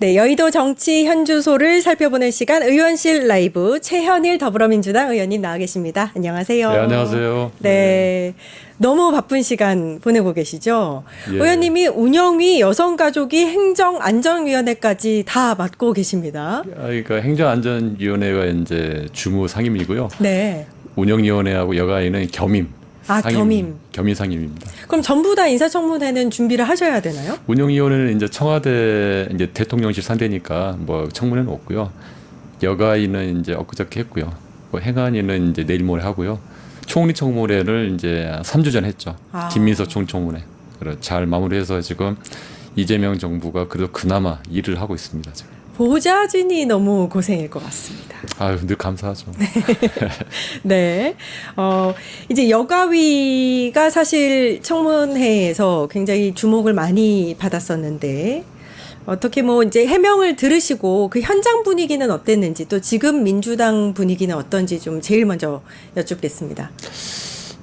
네, 여의도 정치 현주소를 살펴보는 시간 의원실 라이브 최현일 더불어민주당 의원님 나와 계십니다. 안녕하세요. 네, 안녕하세요. 네, 너무 바쁜 시간 보내고 계시죠? 예. 의원님이 운영위 여성가족위 행정안전위원회까지 다 맡고 계십니다. 그러니까 행정안전위원회가 이제 주무 상임이고요. 네. 운영위원회하고 여가위는 겸임. 아, 겸임. 겸임 상임입니다. 그럼 전부 다 인사청문회는 준비를 하셔야 되나요? 운영위원회는 이제 청와대 이제 대통령실 상대니까 뭐 청문회는 없고요. 여가위는 이제 엊그저께 했고요. 뭐 행안위는 이제 내일 모레 하고요. 총리 청문회를 이제 3주 전 했죠. 아. 김민석 총청문회. 그래 잘 마무리해서 지금 이재명 정부가 그래도 그나마 일을 하고 있습니다. 지금. 보좌진이 너무 고생일 것 같습니다. 아유, 늘 감사하죠. 네. 이제 여가위가 사실 청문회에서 굉장히 주목을 많이 받았었는데, 어떻게 뭐 이제 해명을 들으시고 그 현장 분위기는 어땠는지 또 지금 민주당 분위기는 어떤지 좀 제일 먼저 여쭙겠습니다.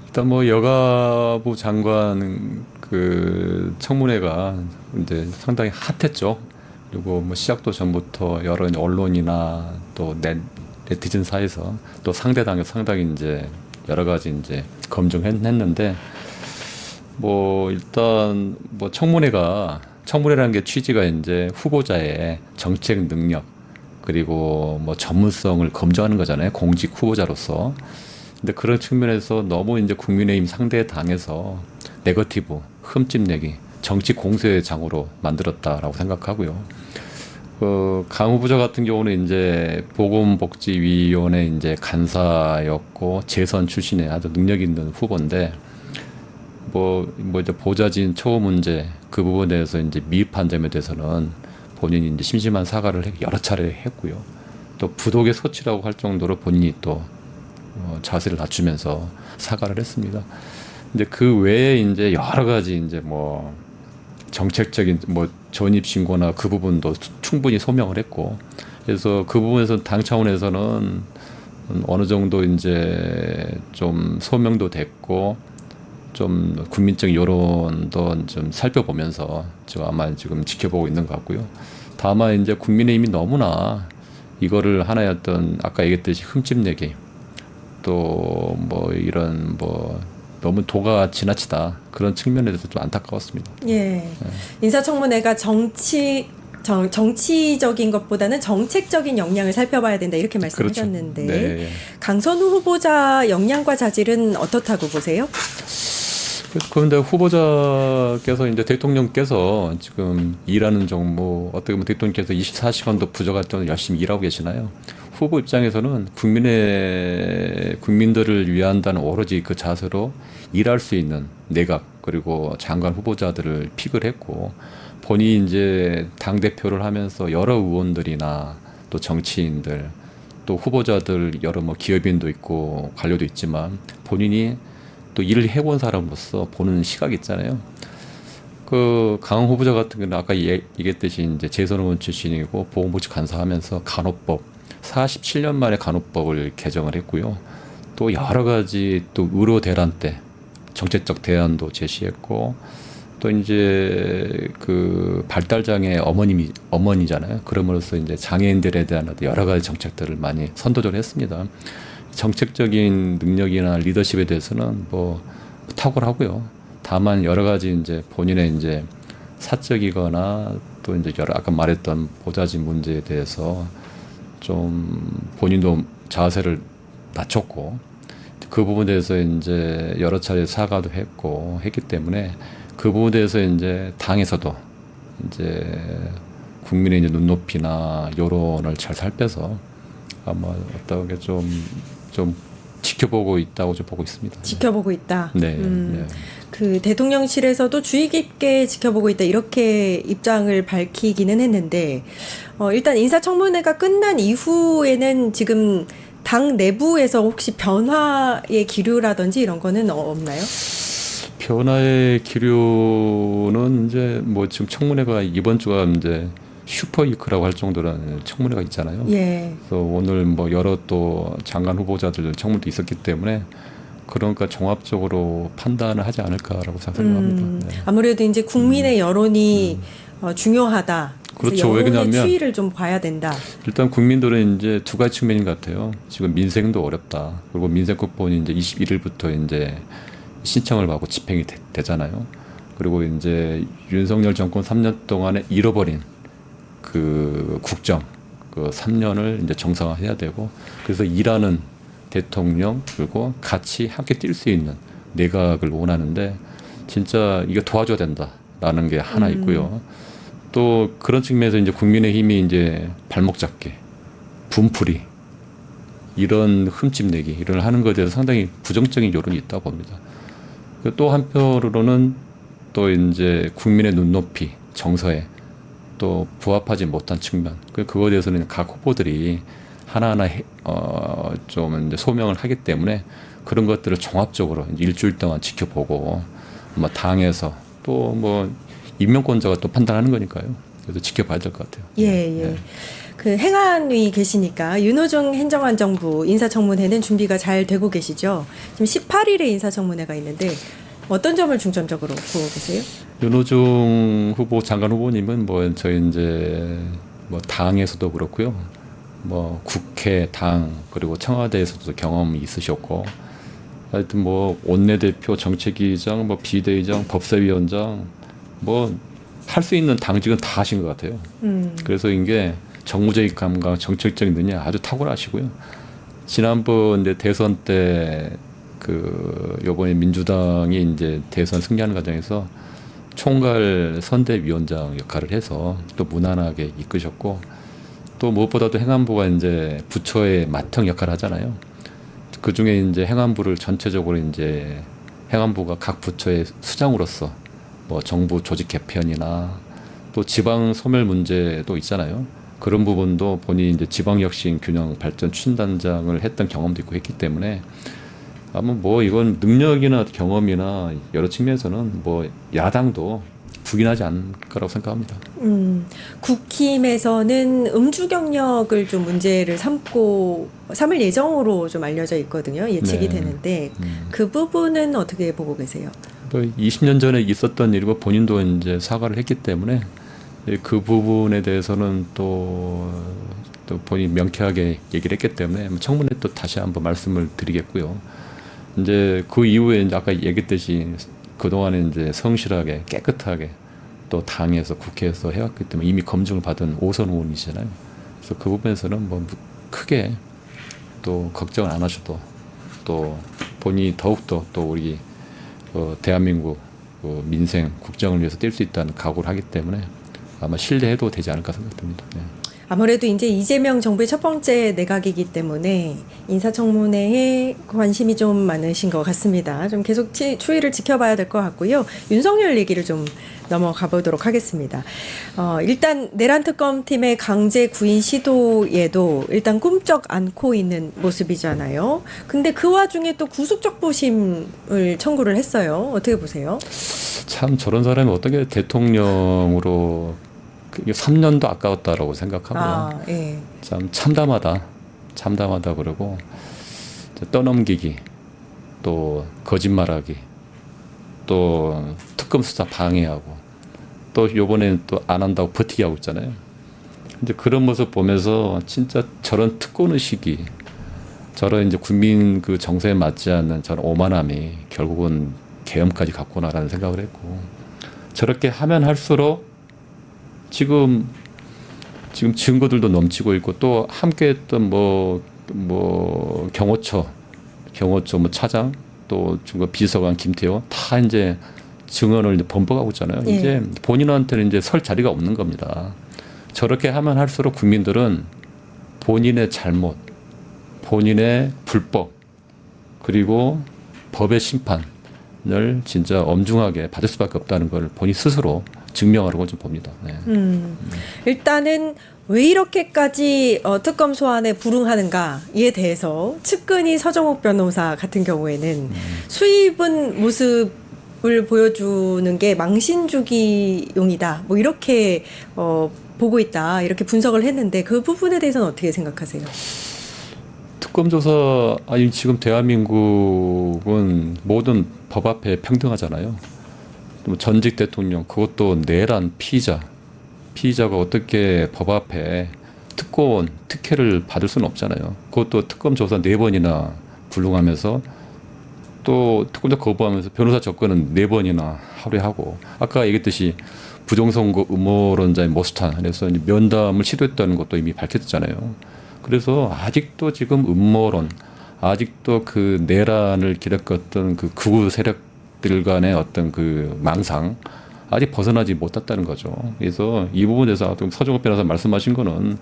일단 뭐 여가부 장관 그 청문회가 이제 상당히 핫했죠. 그리고 뭐 시작도 전부터 여러 언론이나 또 네티즌 사이에서 또 상대당에서 상당히 이제 여러 가지 이제 검증했는데 뭐 일단 뭐 청문회라는 게 취지가 이제 후보자의 정책 능력 그리고 뭐 전문성을 검증하는 거잖아요. 공직 후보자로서. 근데 그런 측면에서 너무 이제 국민의힘 상대 당에서 네거티브, 흠집내기, 정치 공세의 장으로 만들었다라고 생각하고요. 강 후보자 같은 경우는 이제 보건복지위원회 이제 간사였고 재선 출신의 아주 능력 있는 후보인데 뭐 이제 보좌진 처우 문제 그 부분에 대해서 이제 미흡한 점에 대해서는 본인이 이제 심심한 사과를 여러 차례 했고요. 또 부독의 소치라고 할 정도로 본인이 또 자세를 낮추면서 사과를 했습니다. 근데 그 외에 이제 여러 가지 이제 뭐 정책적인 뭐 전입 신고나 그 부분도 충분히 소명을 했고 그래서 그 부분에서 당 차원에서는 어느 정도 이제 좀 소명도 됐고 좀 국민적 여론도 좀 살펴보면서 지금 아마 지금 지켜보고 있는 것 같고요. 다만 이제 국민의힘이 너무나 이거를 하나의 어떤 아까 얘기했듯이 흠집내기 또 뭐 이런 뭐 너무 도가 지나치다 그런 측면에 대해서 좀 안타까웠습니다. 예. 인사청문회가 정치적인 것보다는 정책적인 역량을 살펴봐야 된다 이렇게 말씀하셨는데 그렇죠. 네. 강선우 후보자 역량과 자질은 어떻다고 보세요? 그런데 후보자께서 이제 대통령께서 지금 일하는 정무 어떻게 보면 대통령께서 24시간도 부족할 정도로 열심히 일하고 계시나요? 후보 입장에서는 국민들을 위한다는 오로지 그 자세로 일할 수 있는 내각 그리고 장관 후보자들을 픽을 했고 본인이 이제 당 대표를 하면서 여러 의원들이나 또 정치인들 또 후보자들 여러 뭐 기업인도 있고 관료도 있지만 본인이 또 일을 해본 사람으로서 보는 시각이 있잖아요. 그 강 후보자 같은 경우는 아까 얘기했듯이 이제 재선 의원 출신이고 보건복지 간사하면서 간호법 47년 만에 간호법을 개정을 했고요. 또 여러 가지 또 의료 대란 때 정책적 대안도 제시했고 또 이제 그 발달장애 어머니잖아요. 그럼으로써 이제 장애인들에 대한 여러 가지 정책들을 많이 선도적으로 했습니다. 정책적인 능력이나 리더십에 대해서는 뭐 탁월하고요. 다만 여러 가지 이제 본인의 이제 사적이거나 또 이제 여러 아까 말했던 보좌진 문제에 대해서 좀 본인도 자세를 낮췄고 그 부분에 대해서 이제 여러 차례 사과도 했기 때문에 그 부분에 대해서 이제 당에서도 이제 국민의 이제 눈높이나 여론을 잘 살펴서 아마 어떻게 좀 지켜보고 있다고 좀 보고 있습니다. 지켜보고 있다. 네. 네. 그 대통령실에서도 주의 깊게 지켜보고 있다 이렇게 입장을 밝히기는 했는데 일단 인사청문회가 끝난 이후에는 지금 당 내부에서 혹시 변화의 기류라든지 이런 거는 없나요? 변화의 기류는 이제 뭐 지금 청문회가 이번 주가 이제 슈퍼위크라고 할 정도라는 청문회가 있잖아요. 예. 그래서 오늘 뭐 여러 또 장관 후보자들 청문도 있었기 때문에 그러니까 종합적으로 판단을 하지 않을까라고 생각합니다. 네. 아무래도 이제 국민의 여론이 중요하다. 그렇죠. 왜 여론의 그러냐면 추이를 좀 봐야 된다. 일단 국민들은 이제 두 가지 측면인 것 같아요. 지금 민생도 어렵다. 그리고 민생국본이 이제 21일부터 이제 신청을 받고 집행이 되잖아요. 그리고 이제 윤석열 정권 3년 동안에 잃어버린 그 국정 그 3년을 이제 정상화해야 되고, 그래서 일하는 대통령 그리고 같이 함께 뛸 수 있는 내각을 원하는데 진짜 이거 도와줘야 된다라는 게 하나 있고요. 또 그런 측면에서 이제 국민의힘이 이제 발목 잡기, 분풀이 이런 흠집 내기 이런 하는 것에 대해서 상당히 부정적인 여론이 있다고 봅니다. 또 한편으로는 또 이제 국민의 눈높이, 정서에 또 부합하지 못한 측면, 그거에 대해서는 각 후보들이 하나하나 좀 이제 소명을 하기 때문에 그런 것들을 종합적으로 일주일 동안 지켜보고 뭐 당에서 또 뭐 임명권자가 또 판단하는 거니까요. 그래서 지켜봐야 될 것 같아요. 예. 그 행안위 계시니까 윤호중 행정안정부 인사청문회는 준비가 잘 되고 계시죠? 지금 18일에 인사청문회가 있는데 어떤 점을 중점적으로 보고 계세요? 윤호중 후보 장관 후보님은 뭐 저희 이제 뭐 당에서도 그렇고요. 뭐 국회, 당 그리고 청와대에서도 경험이 있으셨고, 하여튼 뭐 원내대표, 정책위의장, 뭐 비대위장, 법사위원장 뭐 할 수 있는 당직은 다 하신 것 같아요. 그래서 이게 정무적인 감각, 정책적인 능력 아주 탁월하시고요. 지난번 이제 대선 때 그 요번에 민주당이 이제 대선 승리하는 과정에서 총괄 선대위원장 역할을 해서 또 무난하게 이끄셨고, 또 무엇보다도 행안부가 이제 부처의 맏형 역할을 하잖아요. 그 중에 이제 행안부를 전체적으로 이제 행안부가 각 부처의 수장으로서 뭐 정부 조직 개편이나 또 지방 소멸 문제도 있잖아요. 그런 부분도 본인이 이제 지방혁신 균형 발전 추진단장을 했던 경험도 있고 했기 때문에 아마 뭐 이건 능력이나 경험이나 여러 측면에서는 뭐 야당도 부인하지 않을 거라고 생각합니다. 국힘에서는 음주 경력을 좀 문제를 삼을 예정으로 좀 알려져 있거든요. 예측이 네. 되는데 그 부분은 어떻게 보고 계세요? 뭐 20년 전에 있었던 일이고 본인도 이제 사과를 했기 때문에 그 부분에 대해서는 또 본인 명쾌하게 얘기를 했기 때문에 청문회 또 다시 한번 말씀을 드리겠고요. 이제 그 이후에 이제 아까 얘기했듯이 그동안에 이제 성실하게 깨끗하게 또 당에서 국회에서 해왔기 때문에 이미 검증을 받은 5선 의원이잖아요. 그래서 그 부분에서는 뭐 크게 또 걱정을 안 하셔도 또 본인이 더욱더 또 우리 대한민국 민생 국정을 위해서 뛸 수 있다는 각오를 하기 때문에 아마 신뢰해도 되지 않을까 생각됩니다. 네. 아무래도 이제 이재명 정부의 첫 번째 내각이기 때문에 인사청문회에 관심이 좀 많으신 것 같습니다. 좀 계속 추이를 지켜봐야 될 것 같고요. 윤석열 얘기를 좀 넘어가 보도록 하겠습니다. 일단 내란 특검팀의 강제 구인 시도에도 일단 꿈쩍 않고 있는 모습이잖아요. 근데 그 와중에 또 구속적부심을 청구를 했어요. 어떻게 보세요? 참 저런 사람이 어떻게 대통령으로 3년도 아까웠다라고 생각하고요. 예. 참 참담하다 그러고 떠넘기기, 또 거짓말하기, 또 특검 수사 방해하고, 또 요번에는 또 안 한다고 버티기 하고 있잖아요. 근데 그런 모습 보면서 진짜 저런 특권 의식이, 저런 이제 국민 그 정서에 맞지 않는 저런 오만함이 결국은 계엄까지 갔구나라는 생각을 했고, 저렇게 하면 할수록 지금 증거들도 넘치고 있고, 또 함께 했던 뭐 경호처 뭐 차장, 또 증거 비서관 김태호 다 이제 증언을 이제 번복하고 있잖아요. 예. 이제 본인한테는 이제 설 자리가 없는 겁니다. 저렇게 하면 할수록 국민들은 본인의 잘못, 본인의 불법, 그리고 법의 심판을 진짜 엄중하게 받을 수밖에 없다는 걸 본인 스스로 증명하려고 좀 봅니다. 네. 일단은 왜 이렇게까지 특검 소환에 불응하는가에 대해서 측근이 서정욱 변호사 같은 경우에는 수입은 모습을 보여주는 게 망신주기용이다, 뭐 이렇게 보고 있다, 이렇게 분석을 했는데 그 부분에 대해서는 어떻게 생각하세요? 특검 조사, 아니 지금 대한민국은 모든 법 앞에 평등하잖아요. 전직 대통령, 그것도 내란 피의자 피의자가 어떻게 법 앞에 특권, 특혜를 받을 수는 없잖아요. 그것도 특검 조사 4번이나 불능하면서 또 특검도 거부하면서 변호사 접근은 4번이나 하루에 하고 아까 얘기했듯이 부정선거 음모론자의 모스탄에서 면담을 시도했다는 것도 이미 밝혔잖아요. 그래서 아직도 지금 음모론, 아직도 그 내란을 기다렸던 그 극우 세력들 간의 어떤 그 망상 아직 벗어나지 못했다는 거죠. 그래서 이 부분에서 서정호 변호사 말씀하신 거는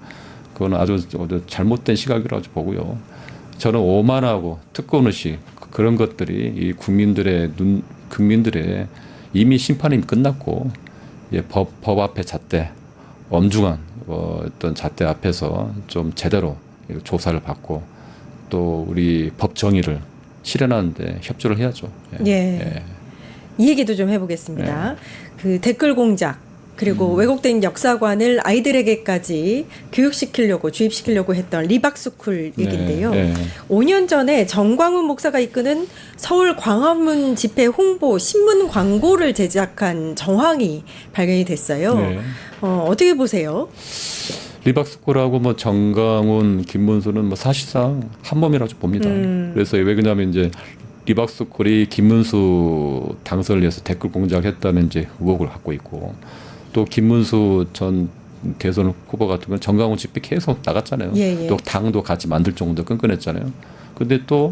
그건 아주 잘못된 시각이라고 보고요. 저는 오만하고 특권의식 그런 것들이 이 국민들의 이미 심판이 끝났고 법 앞에 잣대 엄중한 어떤 잣대 앞에서 좀 제대로 조사를 받고 또 우리 법 정의를 실현하는데 협조를 해야죠. 예. 예. 이 얘기도 좀 해보겠습니다. 그 댓글 공작 그리고 왜곡된 역사관을 아이들에게까지 교육시키려고 주입시키려고 했던 리박스쿨 얘기인데요. 5년 전에 정광훈 목사가 이끄는 서울 광화문 집회 홍보 신문 광고를 제작한 정황이 발견이 됐어요. 네. 어떻게 보세요? 리박스쿨하고 뭐 정강훈, 김문수는 뭐 사실상 한 몸이라고 봅니다. 그래서 왜 그러냐면 이제 리박스쿨이 김문수 당선을 위해서 댓글 공작했다는 이제 의혹을 갖고 있고 또 김문수 전 대선 후보 같은 건 정강훈 집회 계속 나갔잖아요. 예. 또 당도 같이 만들 정도 끈끈했잖아요. 근데 또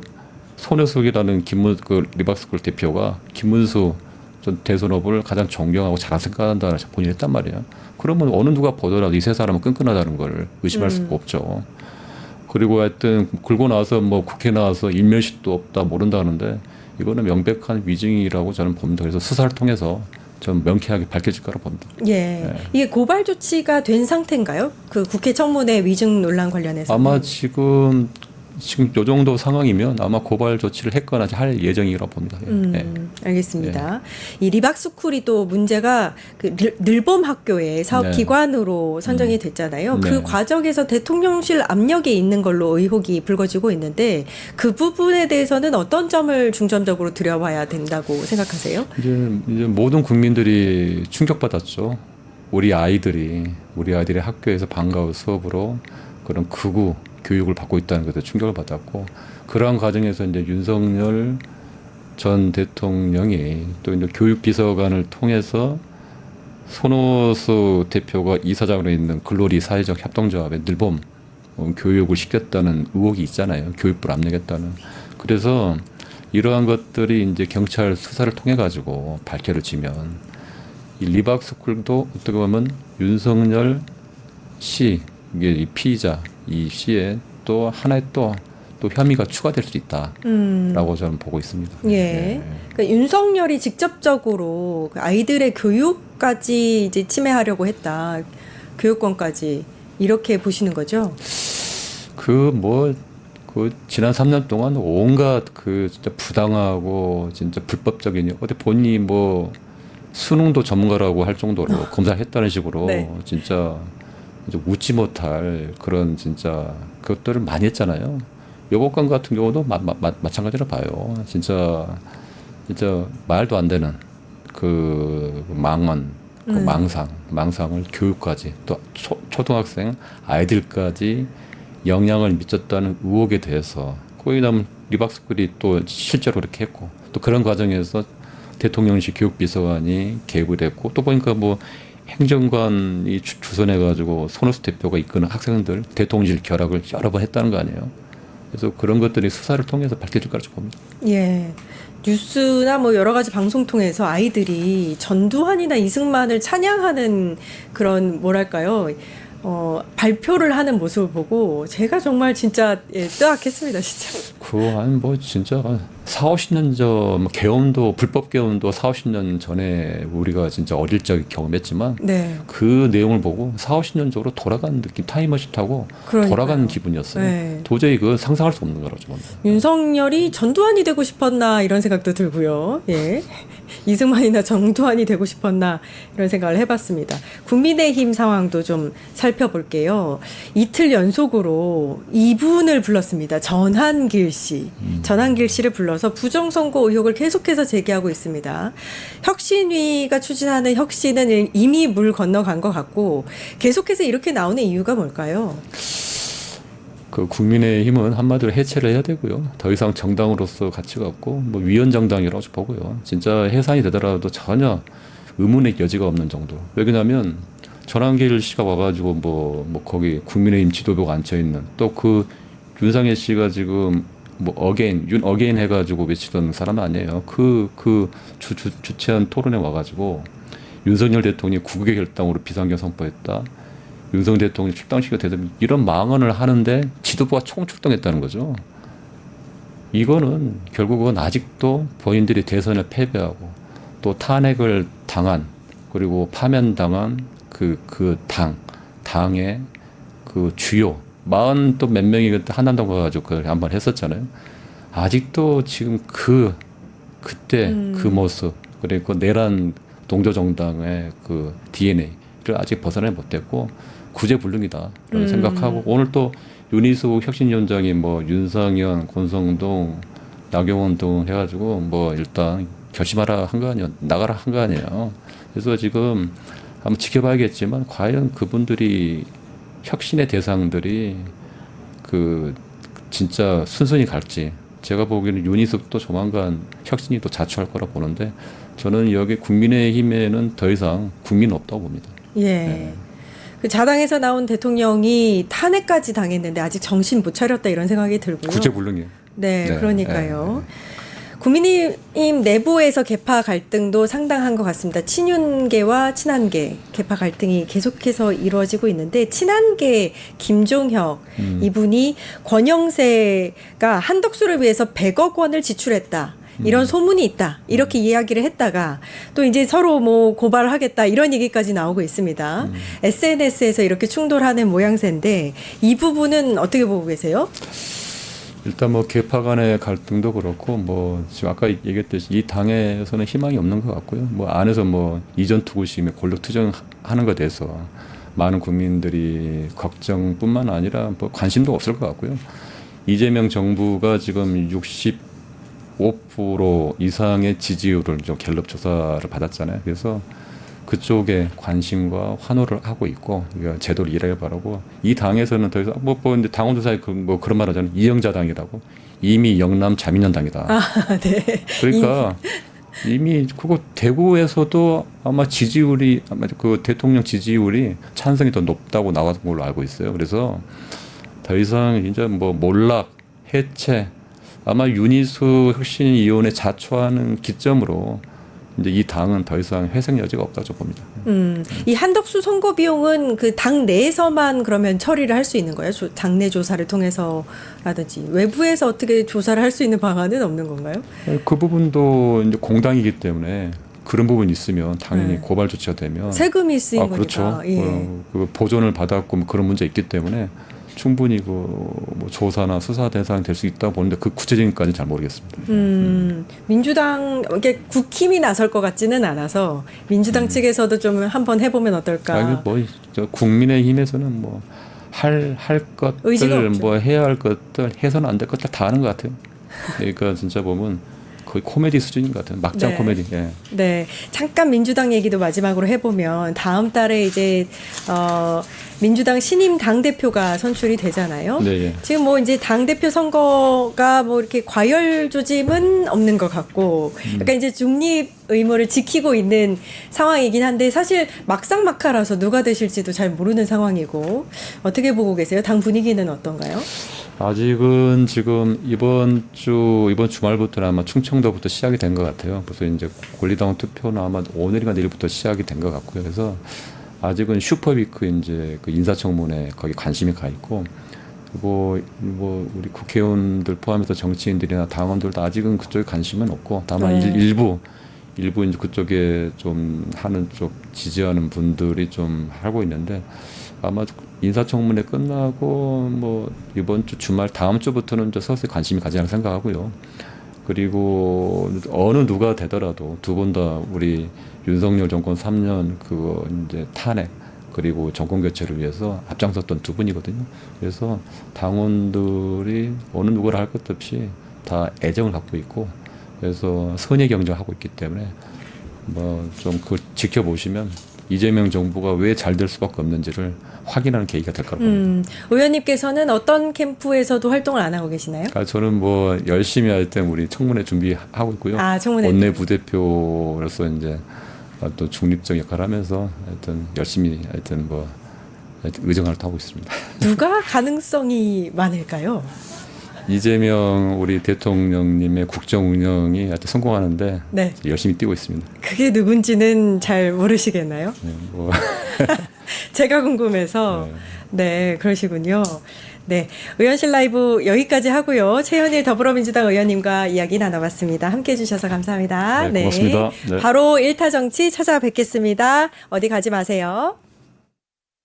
손혜숙이라는 그 리박스쿨 대표가 김문수 전 대선 후보를 가장 존경하고 잘 생각한다는 본인이 했단 말이에요. 그러면 어느 누가 보더라도 이 세 사람은 끈끈하다는 걸 의심할 수가 없죠. 그리고 하여튼 굴고 나서 뭐 국회 나와서 일면식도 없다 모른다 하는데 이거는 명백한 위증이라고 저는 봅니다. 그래서 수사를 통해서 좀 명쾌하게 밝혀질 거라고 봅니다. 예. 이게 고발 조치가 된 상태인가요? 그 국회 청문회 위증 논란 관련해서 아마 지금 요 정도 상황이면 아마 고발 조치를 했거나 할 예정이라고 봅니다. 알겠습니다. 이 리박스쿨이 또 문제가 그 늘봄 학교의 사업 기관으로 선정이 됐잖아요. 그 과정에서 대통령실 압력이 있는 걸로 의혹이 불거지고 있는데 그 부분에 대해서는 어떤 점을 중점적으로 들여봐야 된다고 생각하세요? 이제 모든 국민들이 충격받았죠. 우리 아이들의 학교에서 방과후 수업으로 그런 극우 교육을 받고 있다는 것에 충격을 받았고 그러한 과정에서 이제 윤석열 전 대통령이 또 이제 교육비서관을 통해서 손호수 대표가 이사장으로 있는 글로리 사회적 협동조합의 늘봄 교육을 시켰다는 의혹이 있잖아요. 교육부를 압력했다는. 그래서 이러한 것들이 이제 경찰 수사를 통해 가지고 밝혀지면 이 리박스쿨도 어떻게 보면 윤석열 씨 이게 이 피의자 이 씨에 또 하나의 또 혐의가 추가될 수 있다라고 저는 보고 있습니다. 예. 그러니까 윤석열이 직접적으로 그 아이들의 교육까지 이제 침해하려고 했다. 교육권까지 이렇게 보시는 거죠? 그 지난 3년 동안 온갖 그 진짜 부당하고 진짜 불법적인 어디 본인이 뭐 수능도 전문가라고 할 정도로 검사를 했다는 식으로 진짜 웃지 못할 그런 진짜 그것들을 많이 했잖아요. 여법관 같은 경우도 마찬가지로 봐요. 진짜 말도 안 되는 그 망언, 그 망상을 교육까지 또 초등학생 아이들까지 영향을 미쳤다는 의혹에 대해서 거기다음 리박스쿨이 또 실제로 그렇게 했고 또 그런 과정에서 대통령실 교육비서관이 개입을 했고 또 보니까 뭐 행정관이 주선해가지고 손호수 대표가 이끄는 학생들 대통령실 결합을 여러 번 했다는 거 아니에요. 그래서 그런 것들이 수사를 통해서 밝혀질 거라고 봅니다. 예. 뉴스나 뭐 여러 가지 방송 통해서 아이들이 전두환이나 이승만을 찬양하는 그런 뭐랄까요? 발표를 하는 모습을 보고 제가 정말 진짜 뜨악했습니다, 진짜. 한 뭐 진짜 40-50년 전 뭐 계엄도 불법 계엄도 40-50년 전에 우리가 진짜 어릴 적에 경험했지만 그 내용을 보고 40-50년 전으로 돌아가는 느낌 타임머신 타고 돌아가는 기분이었어요. 도저히 그 상상할 수 없는 거라고 봅니다. 윤석열이 전두환이 되고 싶었나 이런 생각도 들고요. 예. 이승만이나 정두환이 되고 싶었나 이런 생각을 해봤습니다. 국민의힘 상황도 좀 살펴볼게요. 이틀 연속으로 이분을 불렀습니다. 전한길 씨. 전한길 씨를 불러 들어서 부정선거 의혹을 계속해서 제기하고 있습니다. 혁신위가 추진하는 혁신은 이미 물 건너간 것 같고 계속해서 이렇게 나오는 이유가 뭘까요? 그 국민의힘은 한마디로 해체를 해야 되고요. 더 이상 정당으로서 가치가 없고 뭐 위헌 정당이라고 보고요. 진짜 해산이 되더라도 전혀 의문의 여지가 없는 정도. 왜냐하면 전한길 씨가 와가지고 뭐 거기 국민의힘 지도부가 앉혀 있는 또 그 윤상현 씨가 지금 뭐 윤 어게인 해가지고 외치던 사람 아니에요. 주최한 토론에 와가지고 윤석열 대통령이 구국의 결단으로 비상경 선포했다. 윤석열 대통령이 출당시켜 대답 이런 망언을 하는데 지도부가 총출동했다는 거죠. 이거는 결국은 아직도 본인들이 대선에 패배하고 또 탄핵을 당한 그리고 파면당한 당의 그 주요 40 또 몇 명이 그때 한남동 가가지고 그걸 한번 했었잖아요. 아직도 지금 그때 그 모습 그리고 내란 동조정당의 그 DNA를 아직 벗어나지 못했고 구제불능이다라고 생각하고 오늘 또 윤희숙 혁신위원장이 뭐 윤상현, 권성동, 나경원 등 해가지고 뭐 일단 결심하라 한 거 아니에요. 나가라 한 거 아니에요. 그래서 지금 한번 지켜봐야겠지만 과연 그분들이 혁신의 대상들이 그 진짜 순순히 갈지 제가 보기에는 윤희숙도 조만간 혁신이 또 자초할 거라 보는데 저는 여기 국민의힘에는 더 이상 국민 없다고 봅니다. 예. 네. 그 자당에서 나온 대통령이 탄핵까지 당했는데 아직 정신 못 차렸다 이런 생각이 들고요. 구제불능이에요. 네, 네, 그러니까요. 네. 국민의힘 내부에서 계파 갈등도 상당한 것 같습니다. 친윤계와 친한계 계파 갈등이 계속해서 이루어지고 있는데 친한계 김종혁 이분이 권영세가 한덕수를 위해서 100억 원을 지출했다. 이런 소문이 있다. 이렇게 이야기를 했다가 또 이제 서로 뭐 고발을 하겠다. 이런 얘기까지 나오고 있습니다. SNS에서 이렇게 충돌하는 모양새인데 이 부분은 어떻게 보고 계세요? 일단 뭐 계파 간의 갈등도 그렇고 뭐 지금 아까 얘기했듯이 이 당에서는 희망이 없는 것 같고요. 뭐 안에서 뭐 이전 투구심에 권력 투쟁하는 것에 대해서 많은 국민들이 걱정뿐만 아니라 뭐 관심도 없을 것 같고요. 이재명 정부가 지금 65% 이상의 지지율을 좀 갤럽 조사를 받았잖아요. 그래서 그쪽에 관심과 환호를 하고 있고 제도를 일하길 바라고 이 당에서는 더 이상 뭐 근데 당원들 사이 뭐 그런 말 하잖아요. 이영자당이라고 이미 영남 자민연당이다. 아, 네. 그러니까 이미 그거 대구에서도 아마 지지율이 아마 그 대통령 지지율이 찬성이 더 높다고 나왔던 걸로 알고 있어요. 그래서 더 이상 이제 뭐 몰락 해체 아마 윤희숙 혁신위원회 자초하는 기점으로 이제 이 당은 더 이상 회생 여지가 없다고 봅니다. 이 한덕수 선거 비용은 그 당 내에서만 그러면 처리를 할 수 있는 거예요? 당내 조사를 통해서라든지 외부에서 어떻게 조사를 할 수 있는 방안은 없는 건가요? 그 부분도 이제 공당이기 때문에 그런 부분이 있으면 당연히 네. 고발 조치가 되면 세금이 쓰인 거니까. 그렇죠. 예. 그 보존을 받았고 뭐 그런 문제 있기 때문에 충분히 뭐 조사나 수사 대상이 될 수 있다고 보는데 그 구체적인까지는 잘 모르겠습니다. 민주당 이게 국힘이 나설 것 같지는 않아서 민주당 측에서도 좀 한번 해보면 어떨까? 아니 저 국민의힘에서는 뭐 할 것들 뭐 해야 할 것들 해서는 안 될 것들 다 하는 것 같아요. 그러니까 진짜 보면 거의 코미디 수준인 것 같아요. 막장 네. 코미디. 예. 네, 잠깐 민주당 얘기도 마지막으로 해보면 다음 달에 이제 민주당 신임 당 대표가 선출이 되잖아요. 네, 예. 지금 뭐 이제 당 대표 선거가 뭐 이렇게 과열 조짐은 없는 것 같고, 약간 이제 중립 의무를 지키고 있는 상황이긴 한데 사실 막상막하라서 누가 되실지도 잘 모르는 상황이고 어떻게 보고 계세요? 당 분위기는 어떤가요? 아직은 지금 이번 주말부터는 아마 충청도부터 시작이 된 것 같아요. 그래서 이제 권리당원 투표는 아마 오늘인가 내일부터 시작이 된 것 같고요. 그래서 아직은 슈퍼위크 이제 그 인사청문회 거기 관심이 가 있고 그리고 뭐 우리 국회의원들 포함해서 정치인들이나 당원들도 아직은 그쪽에 관심은 없고 다만 일부 이제 그쪽에 좀 하는 쪽 지지하는 분들이 좀 하고 있는데 아마 인사청문회 끝나고 뭐 이번 주 주말 다음 주부터는 이제 서서히 관심이 가지라고 생각하고요. 그리고 어느 누가 되더라도 두 분 다 우리 윤석열 정권 3년 그거 이제 탄핵 그리고 정권 교체를 위해서 앞장섰던 두 분이거든요. 그래서 당원들이 어느 누구를 할 것 없이 다 애정을 갖고 있고 그래서 선의 경쟁을 하고 있기 때문에 뭐 좀 그걸 지켜보시면 이재명 정부가 왜 잘 될 수밖에 없는지를 확인하는 계기가 될 거라고 봅니다. 의원님께서는 어떤 캠프에서도 활동을 안 하고 계시나요? 그러니까 저는 뭐 열심히 하여튼 우리 청문회 준비하고 있고요. 아, 청문회. 원내 부대표로서 이제 또 중립적 역할을 하면서 하여튼 열심히 하여튼 뭐 하여튼 의정활동 하고 있습니다. 누가 가능성이 많을까요? 이재명 우리 대통령님의 국정 운영이 하여튼 성공하는데 네. 열심히 뛰고 있습니다. 그게 누군지는 잘 모르시겠나요? 네, 뭐 제가 궁금해서. 네, 그러시군요. 네, 의원실 라이브 여기까지 하고요. 최현일 더불어민주당 의원님과 이야기 나눠봤습니다. 함께해 주셔서 감사합니다. 네, 고맙습니다. 네. 바로 1타 정치 찾아뵙겠습니다. 어디 가지 마세요.